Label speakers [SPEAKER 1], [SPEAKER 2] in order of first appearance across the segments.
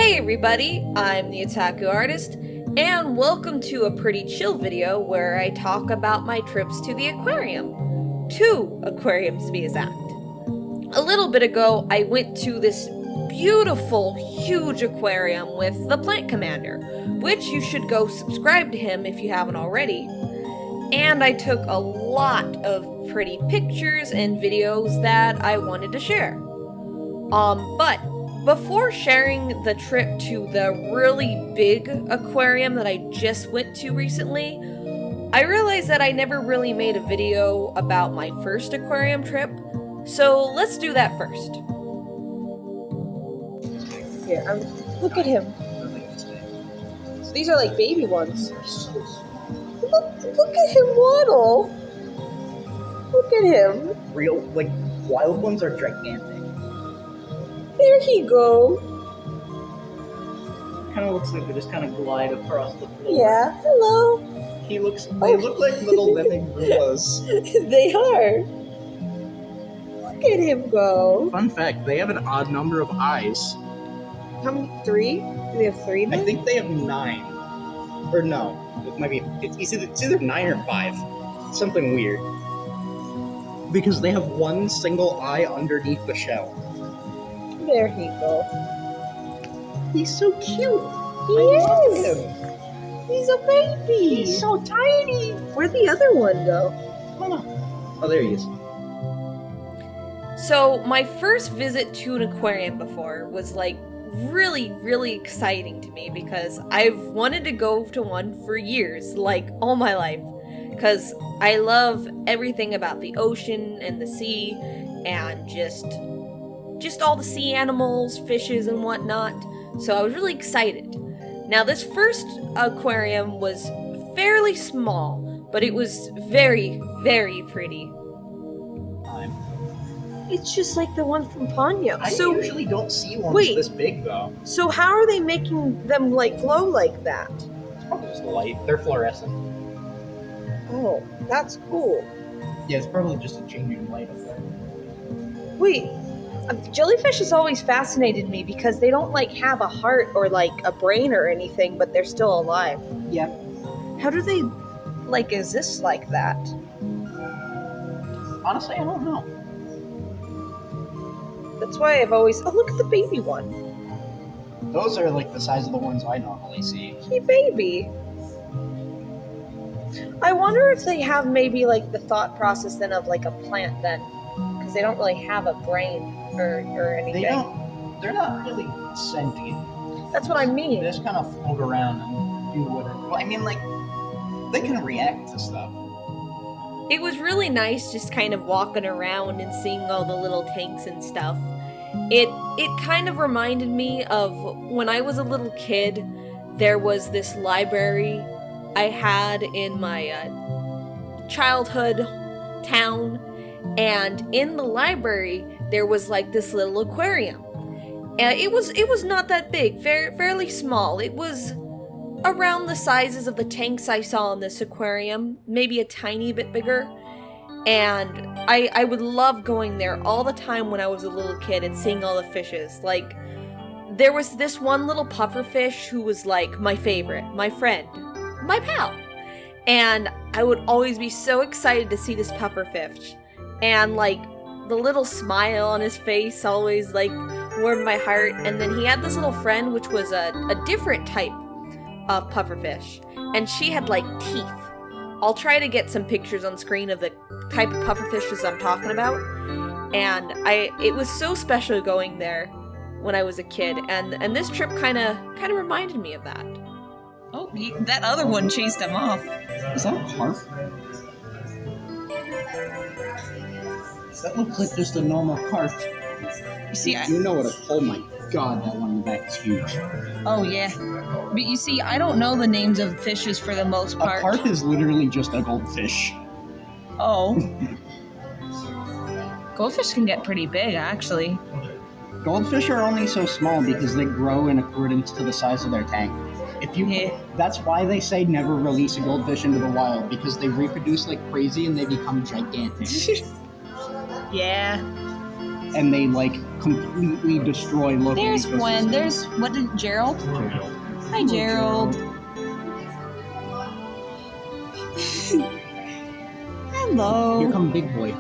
[SPEAKER 1] Hey everybody, I'm the Otaku Artist, and welcome to a pretty chill video where I talk about my trips to the aquarium. 2 aquariums to be exact. A little bit ago, I went to this beautiful, huge aquarium with the Plant Commander, which you should go subscribe to him if you haven't already. And I took a lot of pretty pictures and videos that I wanted to share. But before sharing the trip to the really big aquarium that I just went to recently, I realized that I never really made a video about my first aquarium trip, so let's do that first. Here, look at him. So these are like baby ones. Look at him waddle. Look at him.
[SPEAKER 2] Real, wild ones are gigantic.
[SPEAKER 1] There he go.
[SPEAKER 2] Kind of looks like they just kind of glide across the floor.
[SPEAKER 1] Yeah, hello.
[SPEAKER 2] They look like little living gorillas.
[SPEAKER 1] They are. Look at him go.
[SPEAKER 2] Fun fact, they have an odd number of eyes.
[SPEAKER 1] How many? 3? Do they have 3 then?
[SPEAKER 2] I think they have 9. Or no, it might be, it's either 9 or 5. Something weird. Because they have one single eye underneath the shell.
[SPEAKER 1] There he go.
[SPEAKER 2] He's so cute.
[SPEAKER 1] He is. He's a baby.
[SPEAKER 2] He's so tiny.
[SPEAKER 1] Where'd the other one go?
[SPEAKER 2] Oh, there he is. So my first visit to an aquarium before was really exciting to me because I've wanted to go to one for years, all my life. Because I love everything about the ocean and the sea and just all the sea animals, fishes, and whatnot, so I was really excited. Now, this first aquarium was fairly small, but it was very pretty. It's just like the one from Ponyo. I usually don't see ones this big, though.
[SPEAKER 1] So how are they making them, glow like that?
[SPEAKER 2] It's probably just light. They're fluorescent.
[SPEAKER 1] Oh, that's cool.
[SPEAKER 2] Yeah, it's probably just a changing light up there.
[SPEAKER 1] Wait. Jellyfish has always fascinated me because they don't have a heart or a brain or anything, but they're still alive.
[SPEAKER 2] Yeah.
[SPEAKER 1] How do they exist like that?
[SPEAKER 2] Honestly, I don't know.
[SPEAKER 1] That's why I've always... Oh, look at the baby one.
[SPEAKER 2] Those are the size of the ones I normally see.
[SPEAKER 1] Hey, baby. I wonder if they have maybe the thought process then of a plant then. Because they don't really have a brain or anything.
[SPEAKER 2] They're not really sentient.
[SPEAKER 1] That's what I mean.
[SPEAKER 2] They just kind of float around and do whatever. Well, I mean, they can react to stuff. It was really nice just kind of walking around and seeing all the little tanks and stuff. It kind of reminded me of when I was a little kid, there was this library I had in my childhood town. And in the library, there was this little aquarium. And it was not that big, fairly small. It was around the sizes of the tanks I saw in this aquarium, maybe a tiny bit bigger. And I would love going there all the time when I was a little kid and seeing all the fishes. There was this one little pufferfish who was my favorite, my friend, my pal. And I would always be so excited to see this pufferfish. And the little smile on his face always warmed my heart. And then he had this little friend which was a different type of pufferfish, and she had teeth. I'll try to get some pictures on screen of the type of pufferfishes I'm talking about. And it was so special going there when I was a kid, and this trip kind of reminded me of that.
[SPEAKER 3] Oh, that other one chased him off.
[SPEAKER 2] Is that a carp? That looks like just a normal carp.
[SPEAKER 3] You see,
[SPEAKER 2] Oh my god, that one in the back is huge.
[SPEAKER 3] Oh yeah, but you see, I don't know the names of fishes for the most part.
[SPEAKER 2] A carp is literally just a goldfish.
[SPEAKER 3] Oh. Goldfish can get pretty big, actually.
[SPEAKER 2] Goldfish are only so small because they grow in accordance to the size of their tank. That's why they say never release a goldfish into the wild, because they reproduce like crazy and they become gigantic.
[SPEAKER 3] Yeah.
[SPEAKER 2] and they like completely destroy local
[SPEAKER 3] There's
[SPEAKER 2] ecosystems.
[SPEAKER 3] Gwen. There's Gerald?
[SPEAKER 2] Gerald.
[SPEAKER 3] Hi, Gerald. Hello.
[SPEAKER 2] Here come Big Boy.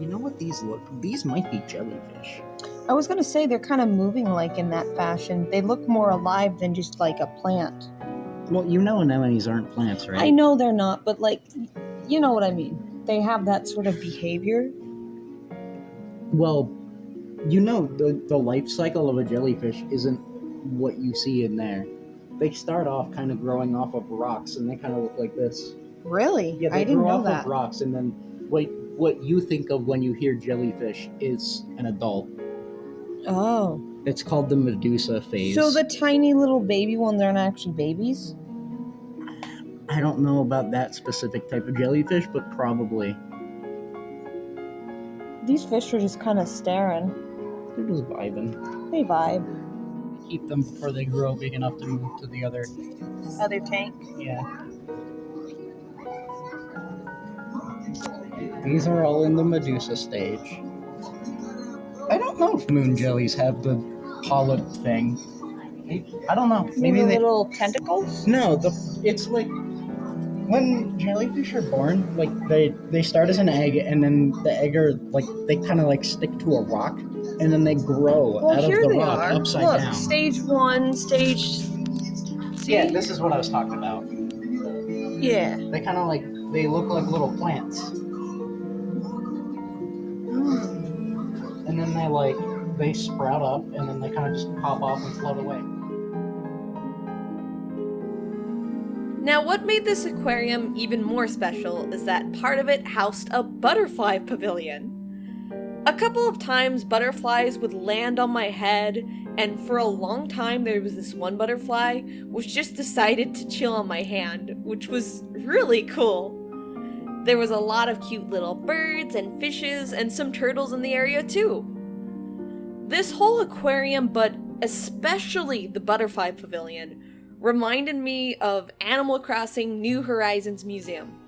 [SPEAKER 2] You know what these look? These might be jellyfish.
[SPEAKER 3] I was going to say they're kind of moving like in that fashion. They look more alive than just like a plant.
[SPEAKER 2] Well, you know anemones aren't plants, right?
[SPEAKER 3] I know they're not, but like, you know what I mean. They have that sort of behavior.
[SPEAKER 2] Well, you know the life cycle of a jellyfish isn't what you see in there. They start off kind of growing off of rocks, and they kind of look like this.
[SPEAKER 3] Really?
[SPEAKER 2] Yeah, they
[SPEAKER 3] I didn't
[SPEAKER 2] grow
[SPEAKER 3] know
[SPEAKER 2] off
[SPEAKER 3] that.
[SPEAKER 2] of rocks, and then what you think of when you hear jellyfish is an adult.
[SPEAKER 3] Oh.
[SPEAKER 2] It's called the Medusa phase.
[SPEAKER 3] So the tiny little baby ones aren't actually babies?
[SPEAKER 2] I don't know about that specific type of jellyfish, but probably.
[SPEAKER 3] These fish are just kind of staring.
[SPEAKER 2] They're just vibing.
[SPEAKER 3] They vibe.
[SPEAKER 2] Keep them before they grow big enough to move to the other
[SPEAKER 3] tank?
[SPEAKER 2] Yeah. These are all in the Medusa stage. I don't know if moon jellies have the polyp thing. I don't know.
[SPEAKER 3] Maybe the little tentacles?
[SPEAKER 2] No, it's like when jellyfish are born, like they start as an egg, and then the egg are like they kind of like stick to a rock, and then they grow out of the rock upside down.
[SPEAKER 3] Stage 1, stage... See?
[SPEAKER 2] Yeah, this is what I was talking about.
[SPEAKER 3] Yeah.
[SPEAKER 2] They kind of they look like little plants. And then they sprout up, and then they kind of just pop off and float away.
[SPEAKER 1] Now, what made this aquarium even more special is that part of it housed a butterfly pavilion. A couple of times butterflies would land on my head, and for a long time there was this one butterfly which just decided to chill on my hand, which was really cool. There was a lot of cute little birds and fishes and some turtles in the area too. This whole aquarium, but especially the butterfly pavilion, reminded me of Animal Crossing New Horizons Museum.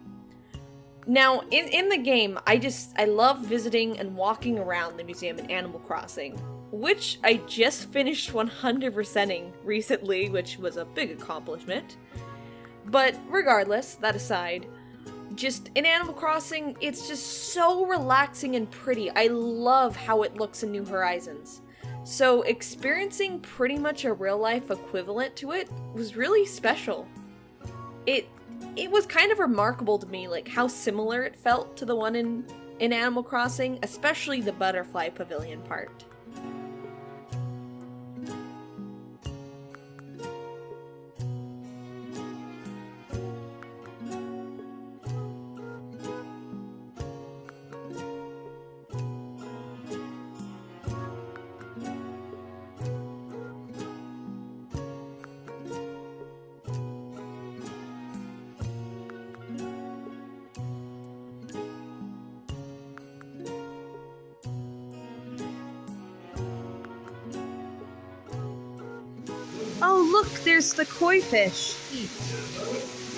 [SPEAKER 1] Now, in the game, I love visiting and walking around the museum in Animal Crossing, which I just finished 100%ing recently, which was a big accomplishment. But regardless, that aside, just in Animal Crossing, it's just so relaxing and pretty. I love how it looks in New Horizons. So experiencing pretty much a real-life equivalent to it was really special. It was kind of remarkable to me, like how similar it felt to the one in Animal Crossing, especially the butterfly pavilion part.
[SPEAKER 3] Oh, look, there's the koi fish.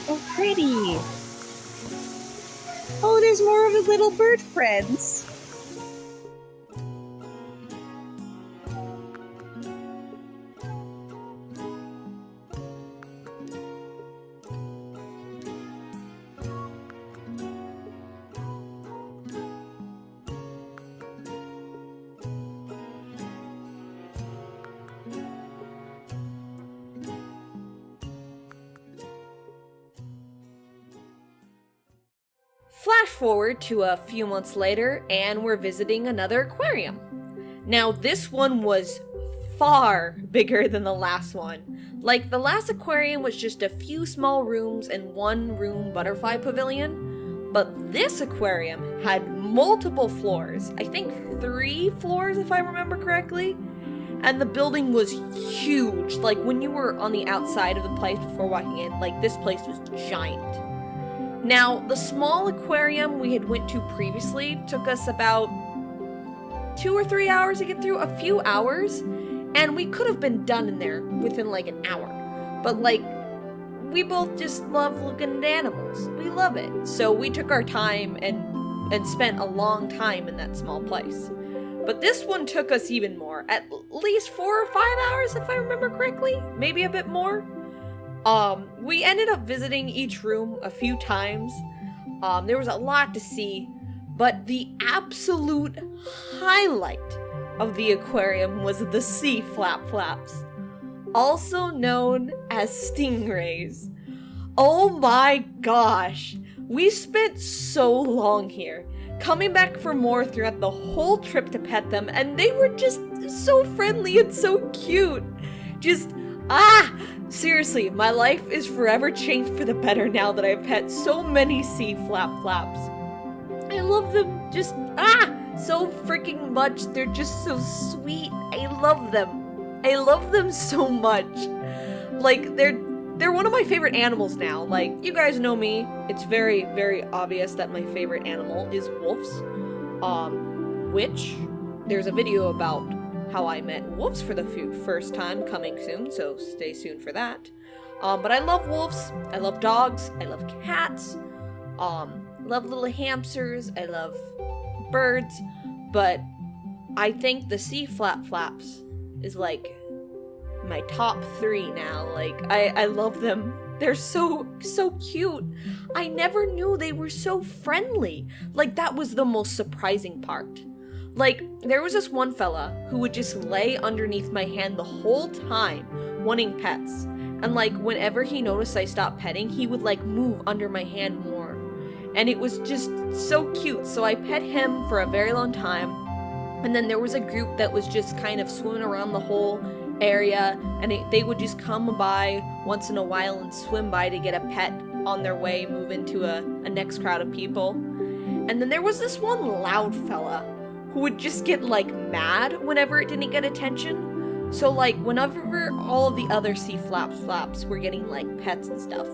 [SPEAKER 3] Oh, pretty. Oh, there's more of his little bird friends.
[SPEAKER 1] Flash forward to a few months later, and we're visiting another aquarium. Now, this one was far bigger than the last one. Like, the last aquarium was just a few small rooms and one room butterfly pavilion, but this aquarium had multiple floors. I think 3 floors, if I remember correctly. And the building was huge. Like, when you were on the outside of the place before walking in, like, this place was giant. Now, the small aquarium we had went to previously took us about 2 or 3 hours to get through, a few hours, and we could have been done in there within like an hour. But like, we both just love looking at animals. We love it. So we took our time and spent a long time in that small place. But this one took us even more, at least 4 or 5 hours if I remember correctly, maybe a bit more. We ended up visiting each room a few times. There was a lot to see, but the absolute highlight of the aquarium was the sea flaps, also known as stingrays. Oh my gosh, we spent so long here, coming back for more throughout the whole trip to pet them, and they were just so friendly and so cute. Seriously, my life is forever changed for the better now that I've pet so many sea flaps. I love them so freaking much. They're just so sweet. I love them so much. Like, they're one of my favorite animals now. Like, you guys know me. It's very, very obvious that my favorite animal is wolves. Which there's a video about how I met wolves for the first time coming soon, so stay tuned for that. But I love wolves, I love dogs, I love cats, love little hamsters, I love birds, but I think the sea flaps is like my top 3 now. Like, I love them. They're so cute. I never knew they were so friendly. Like, that was the most surprising part. Like, there was this one fella who would just lay underneath my hand the whole time, wanting pets. And like, whenever he noticed I stopped petting, he would like move under my hand more. And it was just so cute. So I pet him for a very long time. And then there was a group that was just kind of swimming around the whole area, and they would just come by once in a while and swim by to get a pet on their way, move into a next crowd of people. And then there was this one loud fella who would just get like mad whenever it didn't get attention. So like, whenever all of the other sea flaps were getting like pets and stuff,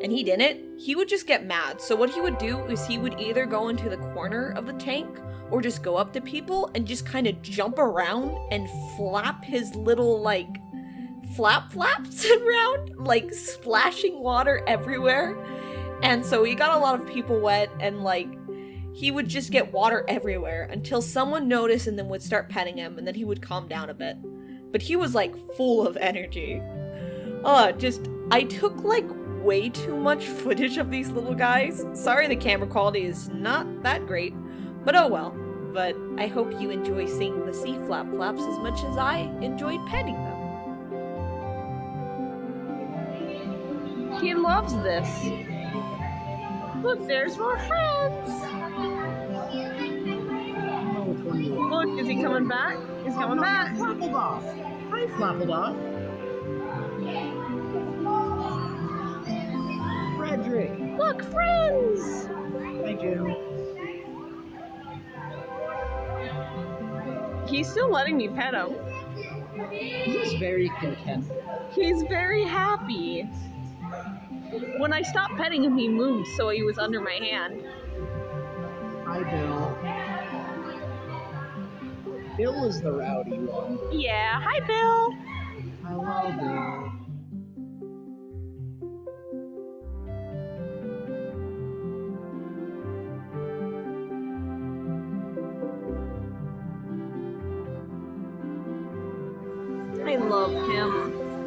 [SPEAKER 1] and he didn't, he would just get mad. So what he would do is he would either go into the corner of the tank or just go up to people and just kind of jump around and flap his little like flaps around, like splashing water everywhere. And so he got a lot of people wet, and like, he would just get water everywhere until someone noticed and then would start petting him, and then he would calm down a bit. But he was like full of energy. I took like way too much footage of these little guys. Sorry the camera quality is not that great, but oh well. But I hope you enjoy seeing the sea flaps as much as I enjoyed petting them. He loves this. Look, there's more friends. Look, is he coming back? He's coming back.
[SPEAKER 3] Flappledoff. Hi, Flappledoff. Frederick.
[SPEAKER 1] Look, friends.
[SPEAKER 3] Hi, Jim.
[SPEAKER 1] He's still letting me pet him.
[SPEAKER 3] He's very content.
[SPEAKER 1] He's very happy. When I stopped petting him, he moved, so he was under my hand.
[SPEAKER 3] Hi, Bill. Bill is the rowdy one.
[SPEAKER 1] Yeah, hi, Bill.
[SPEAKER 3] Hello, Bill.
[SPEAKER 1] I love him.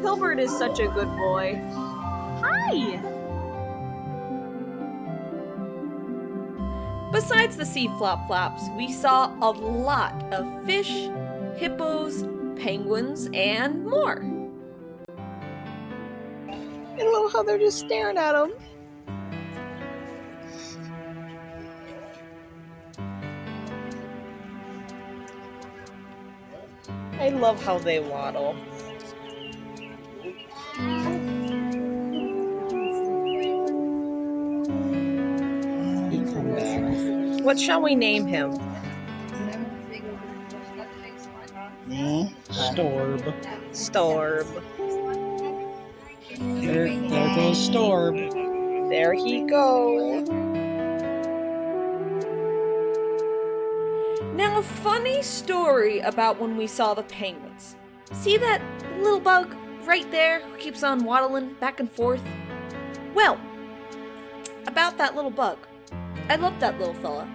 [SPEAKER 1] Hilbert is such a good boy. Hi! Besides the sea flaps, we saw a lot of fish, hippos, penguins, and more.
[SPEAKER 3] I love how they're just staring at him.
[SPEAKER 1] I love how they waddle. What shall we name him?
[SPEAKER 2] Storb.
[SPEAKER 1] Storb.
[SPEAKER 2] There goes Storb.
[SPEAKER 1] There he goes. Now, a funny story about when we saw the penguins. See that little bug right there who keeps on waddling back and forth? Well, about that little bug. I love that little fella.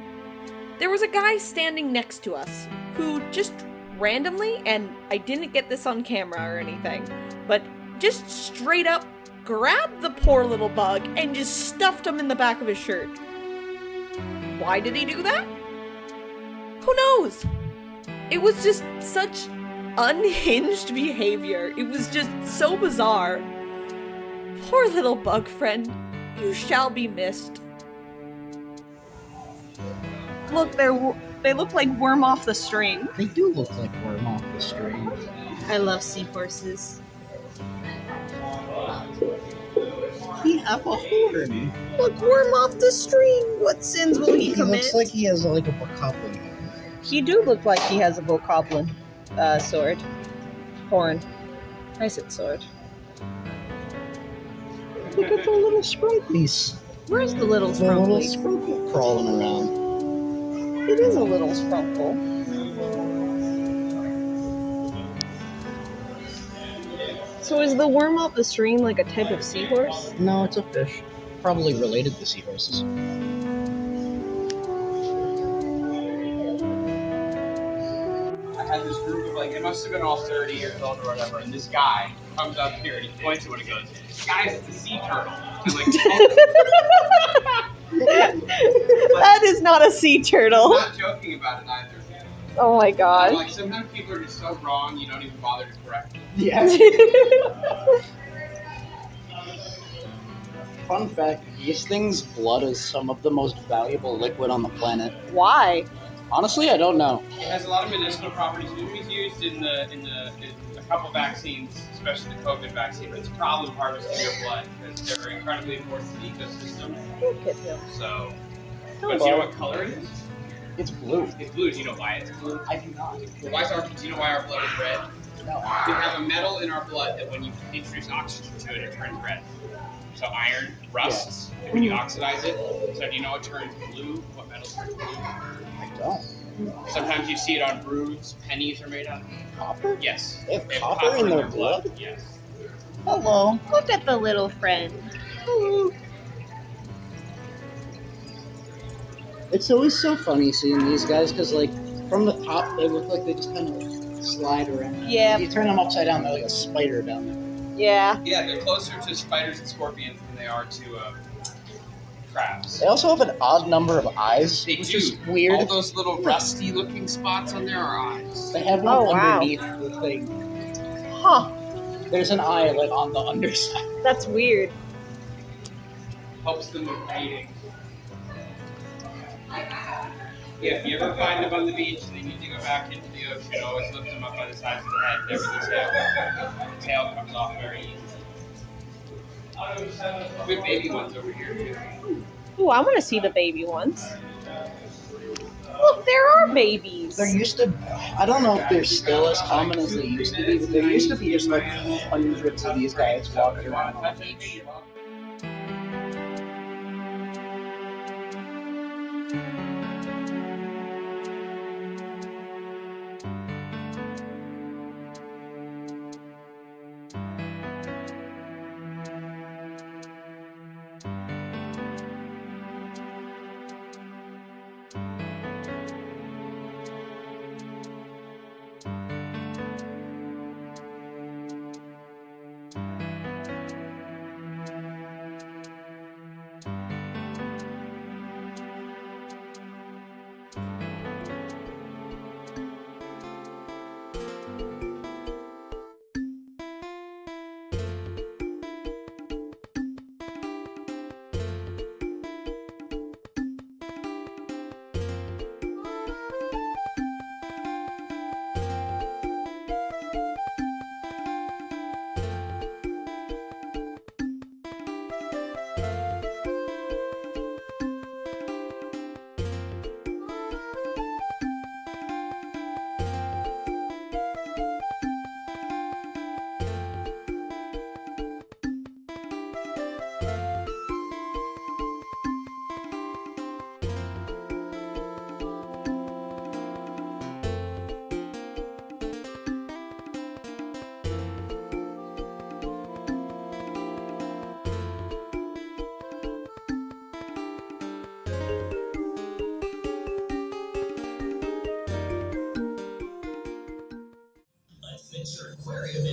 [SPEAKER 1] There was a guy standing next to us who just randomly, and I didn't get this on camera or anything, but just straight up grabbed the poor little bug and just stuffed him in the back of his shirt. Why did he do that? Who knows? It was just such unhinged behavior. It was just so bizarre. Poor little bug friend. You shall be missed. Look, they look like Worm off the String.
[SPEAKER 2] They do look like Worm off the String.
[SPEAKER 1] I love seahorses.
[SPEAKER 2] He have a horn.
[SPEAKER 1] Look, Worm off the String. What sins will he commit?
[SPEAKER 2] He looks like he has like a bokoblin.
[SPEAKER 1] He do look like he has a bokoblin sword. Horn. I said sword.
[SPEAKER 2] Look at the little scrunkies.
[SPEAKER 1] Where's the little
[SPEAKER 2] The little
[SPEAKER 1] scrunkly?
[SPEAKER 2] scrunkle crawling around.
[SPEAKER 1] It is a little scrunkle. So is the worm off the string like a type of seahorse?
[SPEAKER 2] No, it's a fish. Probably related to seahorses.
[SPEAKER 4] I had this group of it must have been all 30 years old or whatever, and this guy comes up here and he points to it and goes, "Guys, it's a sea turtle." I'm like,
[SPEAKER 1] That is not a sea
[SPEAKER 4] I'm
[SPEAKER 1] turtle.
[SPEAKER 4] not joking about it either.
[SPEAKER 1] Oh my god.
[SPEAKER 4] Like sometimes people are just so wrong you don't even bother to correct them.
[SPEAKER 2] Yeah. Fun fact, these things' blood is some of the most valuable liquid on the planet.
[SPEAKER 1] Why?
[SPEAKER 2] Honestly, I don't know.
[SPEAKER 4] It has a lot of medicinal properties. It was used in a couple vaccines, especially the COVID vaccine. But it's a problem harvesting your blood because they're incredibly important to the ecosystem.
[SPEAKER 1] Look at him.
[SPEAKER 4] So, but do you know what color it is?
[SPEAKER 2] It's blue.
[SPEAKER 4] It's blue. Do you know why it's blue?
[SPEAKER 2] I do not.
[SPEAKER 4] Do you know why our blood is red?
[SPEAKER 2] No.
[SPEAKER 4] We have a metal in our blood that when you introduce oxygen to it, it turns red. So iron rusts when you oxidize it. So do you know what turns blue? What metal turns blue?
[SPEAKER 2] I don't.
[SPEAKER 4] Sometimes you see it on brews. Pennies are made out of
[SPEAKER 2] Copper?
[SPEAKER 4] Yes.
[SPEAKER 2] They have copper in their blood?
[SPEAKER 4] Yes.
[SPEAKER 2] Hello.
[SPEAKER 1] Look at the little friend.
[SPEAKER 2] It's always so funny seeing these guys because, like, from the top, they look like they just kind of slide around.
[SPEAKER 1] Yeah.
[SPEAKER 2] If you turn them upside down, they're like a spider down there.
[SPEAKER 1] Yeah.
[SPEAKER 4] Yeah, they're closer to spiders and scorpions than they are to crabs.
[SPEAKER 2] They also have an odd number of eyes,
[SPEAKER 4] They
[SPEAKER 2] which
[SPEAKER 4] do.
[SPEAKER 2] is weird.
[SPEAKER 4] All those little rusty-looking spots on there are eyes.
[SPEAKER 2] They have one
[SPEAKER 1] Oh, wow.
[SPEAKER 2] underneath the thing.
[SPEAKER 1] Huh.
[SPEAKER 2] There's an eye, like, on the underside.
[SPEAKER 1] That's weird.
[SPEAKER 4] Helps them with eating. Yeah, if you ever find them on the beach and they need to go back into the ocean, always lift them up by the sides of the head, never the tail. The tail comes off very easily. We have baby ones over here too.
[SPEAKER 1] Ooh, I want to see the baby ones. Look, there are babies.
[SPEAKER 2] There used to, I don't know if they're still as common as they used to be, but there used to be just like hundreds of these guys walking around on the beach.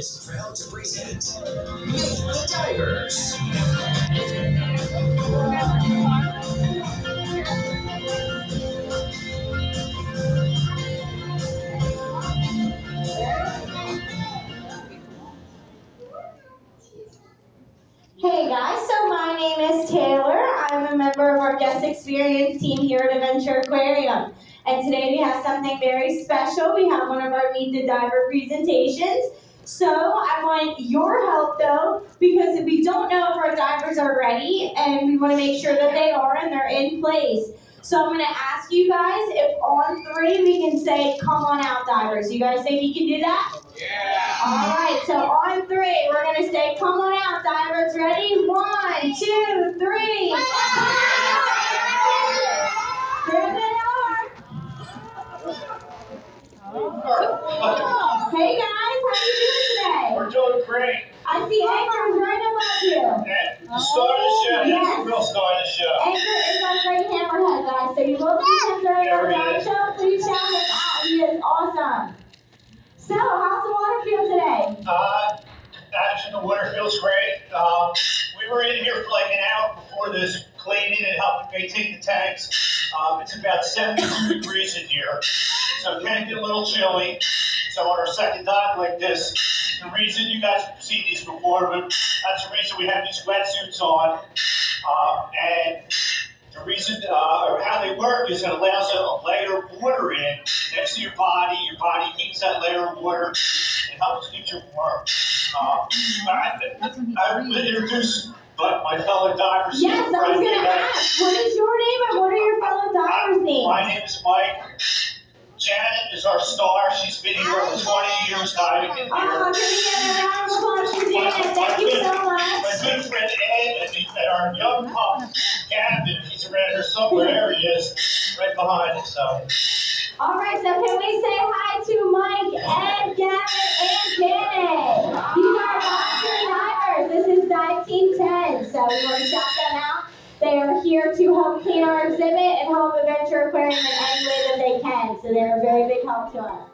[SPEAKER 5] is proud to present Meet the Divers.
[SPEAKER 6] Hey guys, so my name is Taylor. I'm a member of our guest experience team here at Adventure Aquarium. And today we have something very special. We have one of our Meet the Diver presentations. So I want your help though, because we don't know if our divers are ready and we want to make sure that they are and they're in place. So I'm going to ask you guys if on 3 we can say, come on out divers. You guys think you can do that?
[SPEAKER 4] Yeah.
[SPEAKER 6] All right, so on 3, we're going to say, come on out, divers. Ready? 1, 2, 3. There they are. Hey guys, how you doing today?
[SPEAKER 7] We're doing great.
[SPEAKER 6] I see Anchor's right above you.
[SPEAKER 7] And the star of the show,
[SPEAKER 6] Yes.
[SPEAKER 7] that's the real star of the show.
[SPEAKER 6] Anchor is our great hammerhead, guys. So you will see him during our
[SPEAKER 7] There he
[SPEAKER 6] dive
[SPEAKER 7] is.
[SPEAKER 6] show. Please shout him out. He is awesome. So, how's the water feel today?
[SPEAKER 7] Actually, the water feels great. We were in here for like an hour before this cleaning and helping maintain the tanks. It's about 72 degrees in here, so it can get a little chilly. So on our second dive like this, the reason you guys have seen these before, but that's the reason we have these wetsuits on. And the reason or how they work is it allows a layer of water in next to your body. Your body heats that layer of water and helps keep you warm. I would introduce my fellow divers.
[SPEAKER 6] Yes, I was going to ask. What is your name and what are your fellow divers' names?
[SPEAKER 7] My name is Mike. Janet is our star. She's been here for 20 years diving in here.
[SPEAKER 6] Can we get a round of applause for Janet? Thank you so much.
[SPEAKER 7] My good friend Ed and our young pup, Gavin, he's around here somewhere. There he is, right behind us. So.
[SPEAKER 6] All right, so can we say hi to Mike, Ed, Gavin, and Janet? These are volunteer divers. This is Dive Team 10, so we want to shout them out. They are here to help clean our exhibit and help Adventure Aquarium in any way that they can, so they're a very big help to us.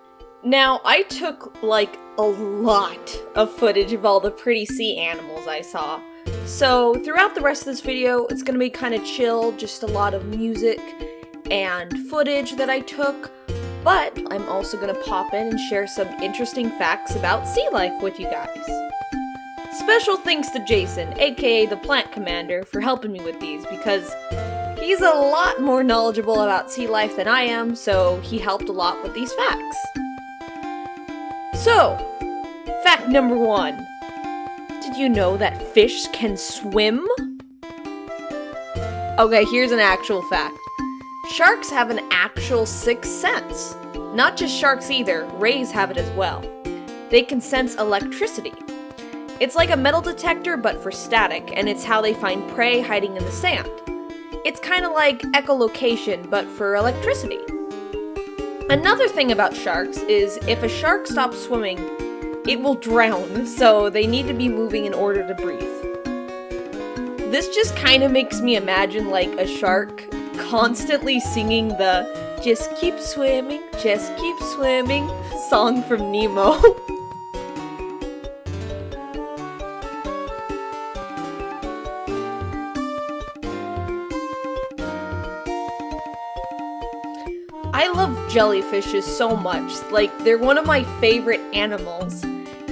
[SPEAKER 1] Now, I took like a lot of footage of all the pretty sea animals I saw. So throughout the rest of this video, it's gonna be kind of chill, just a lot of music and footage that I took. But I'm also gonna pop in and share some interesting facts about sea life with you guys. Special thanks to Jason, aka the Plant Commander, for helping me with these because he's a lot more knowledgeable about sea life than I am, so he helped a lot with these facts. So, fact number 1. Did you know that fish can swim? Okay, here's an actual fact. Sharks have an actual sixth sense. Not just sharks either, rays have it as well. They can sense electricity. It's like a metal detector but for static, and it's how they find prey hiding in the sand. It's kind of like echolocation but for electricity. Another thing about sharks is if a shark stops swimming, it will drown, so they need to be moving in order to breathe. This just kind of makes me imagine like a shark constantly singing the just keep swimming song from Nemo. I love jellyfishes so much, like they're one of my favorite animals.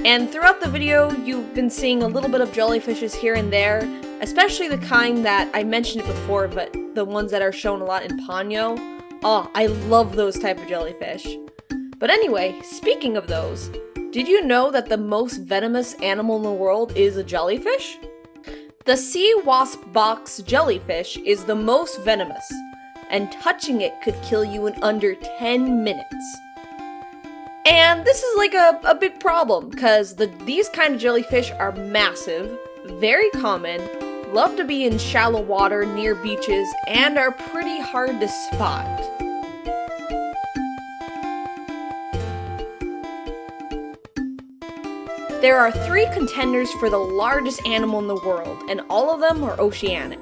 [SPEAKER 1] And throughout the video, you've been seeing a little bit of jellyfishes here and there, especially the kind that I mentioned it before, but the ones that are shown a lot in Ponyo. Oh, I love those type of jellyfish. But anyway, speaking of those, did you know that the most venomous animal in the world is a jellyfish? The sea wasp box jellyfish is the most venomous, and touching it could kill you in under 10 minutes. And this is like a big problem, because these kind of jellyfish are massive, very common, love to be in shallow water near beaches, and are pretty hard to spot. There are 3 contenders for the largest animal in the world, and all of them are oceanic.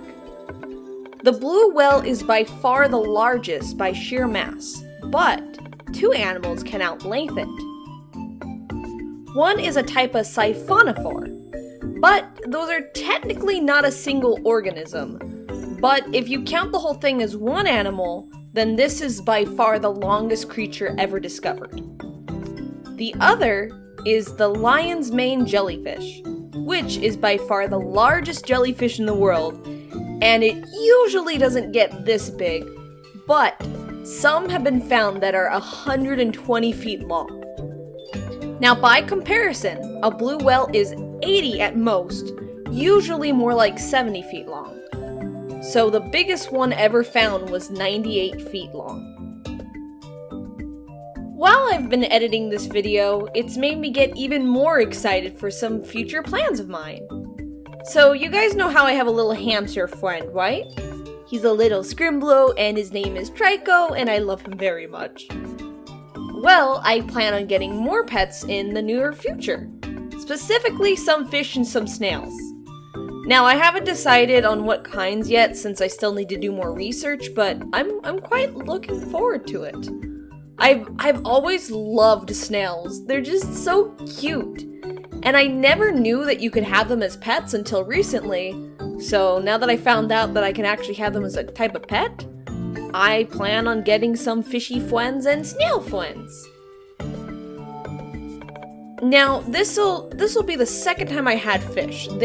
[SPEAKER 1] The blue whale is by far the largest by sheer mass, but 2 animals can outlength it. One is a type of siphonophore, but those are technically not a single organism. But if you count the whole thing as one animal, then this is by far the longest creature ever discovered. The other is the lion's mane jellyfish, which is by far the largest jellyfish in the world, and it usually doesn't get this big, but some have been found that are 120 feet long. Now, by comparison, a blue whale is 80 at most, usually more like 70 feet long. So the biggest one ever found was 98 feet long. While I've been editing this video, it's made me get even more excited for some future plans of mine. So you guys know how I have a little hamster friend, right? He's a little scrimblow and his name is Trico and I love him very much. Well, I plan on getting more pets in the near future, specifically some fish and some snails. Now, I haven't decided on what kinds yet since I still need to do more research, but I'm quite looking forward to it. I've always loved snails. They're just so cute. And I never knew that you could have them as pets until recently. So now that I found out that I can actually have them as a type of pet, I plan on getting some fishy friends and snail friends. Now, this'll be the second time I had fish. I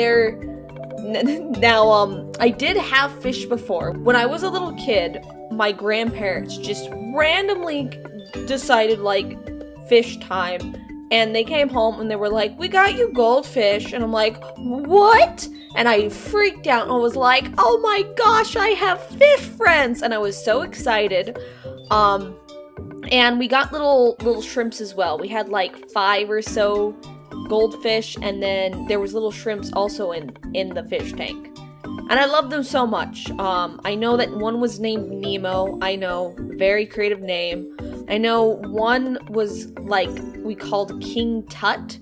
[SPEAKER 1] did have fish before. When I was a little kid, my grandparents just randomly decided, like, fish time. And they came home and they were like, "We got you goldfish." And I'm like, "What?" And I freaked out and I was like, "Oh my gosh, I have fish friends!" And I was so excited. And we got little shrimps as well. We had like 5 or so goldfish, and then there was little shrimps also in the fish tank. And I love them so much. I know that one was named Nemo. I know, very creative name. I know one was like we called King Tut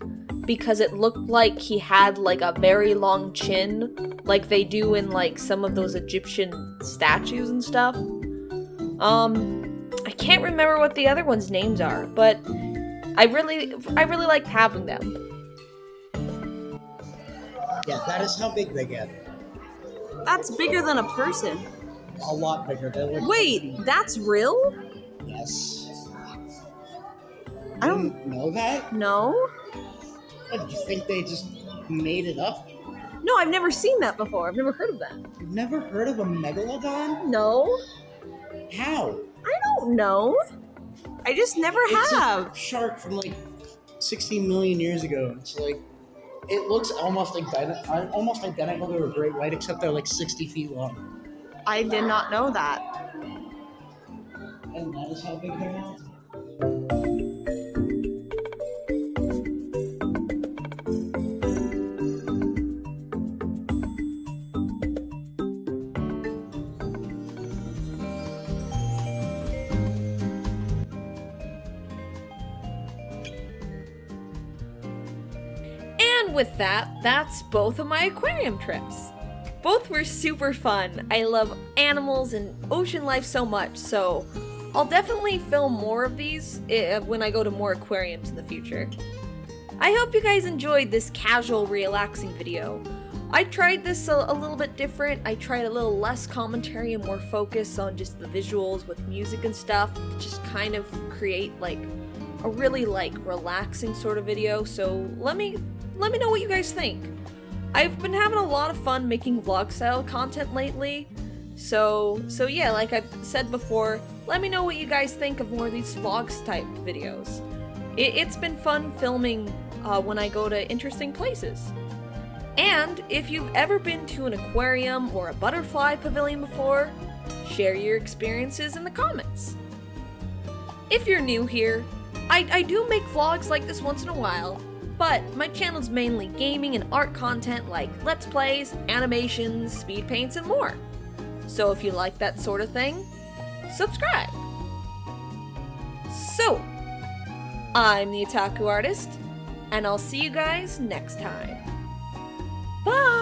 [SPEAKER 1] because it looked like he had like a very long chin, like they do in like some of those Egyptian statues and stuff. I can't remember what the other ones' names are, but I really liked having them.
[SPEAKER 8] Yeah, that is how big they get.
[SPEAKER 1] That's bigger than a person.
[SPEAKER 8] A lot bigger.
[SPEAKER 1] Wait, that's real?
[SPEAKER 8] Yes.
[SPEAKER 1] I don't
[SPEAKER 8] Didn't know that?
[SPEAKER 1] know.
[SPEAKER 8] What, do you think they just made it up?
[SPEAKER 1] No, I've never seen that before. I've never heard of that.
[SPEAKER 8] You've never heard of a megalodon?
[SPEAKER 1] No,
[SPEAKER 8] How?
[SPEAKER 1] I don't know. I just never
[SPEAKER 8] It's
[SPEAKER 1] have.
[SPEAKER 8] a shark from like 16 million years ago. It's like, it looks almost identical to a great white, except they're like 60 feet long.
[SPEAKER 1] I did not know that.
[SPEAKER 8] And that is how big they are.
[SPEAKER 1] And with that, that's both of my aquarium trips. Both were super fun. I love animals and ocean life so much, so I'll definitely film more of these when I go to more aquariums in the future. I hope you guys enjoyed this casual, relaxing video. I tried this a little bit different. I tried a little less commentary and more focus on just the visuals with music and stuff to just kind of create like a really like relaxing sort of video. So let me know what you guys think. I've been having a lot of fun making vlog style content lately. So yeah, like I said before, let me know what you guys think of more of these vlogs type videos. It's been fun filming when I go to interesting places. And if you've ever been to an aquarium or a butterfly pavilion before, share your experiences in the comments. If you're new here, I do make vlogs like this once in a while, but my channel's mainly gaming and art content like Let's Plays, animations, speed paints, and more. So if you like that sort of thing, subscribe. So, I'm the Otaku Artist, and I'll see you guys next time. Bye!